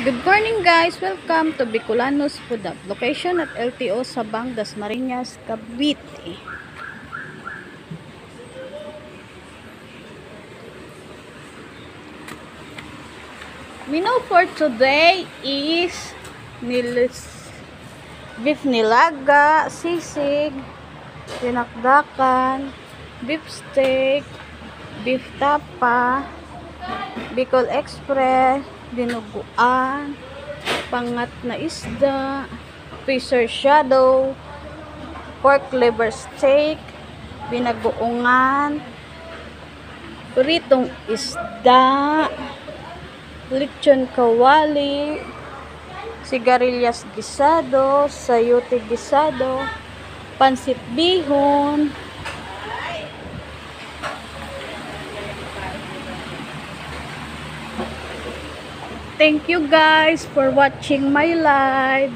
Good morning guys! Welcome to Bicolanos Food Hub. Location at LTO Sabang, Dasmariñas, Cavite. Menu for today is beef nilaga, sisig, dinakdakan, beef steak, beef tapa, Bicol Express, dinuguan, pangat na isda, freezer shadow, pork liver steak, binagoongan, pritong isda, lechon kawali, sigarilyas gisado, sayote gisado, pansit bihon. Thank you guys for watching my live.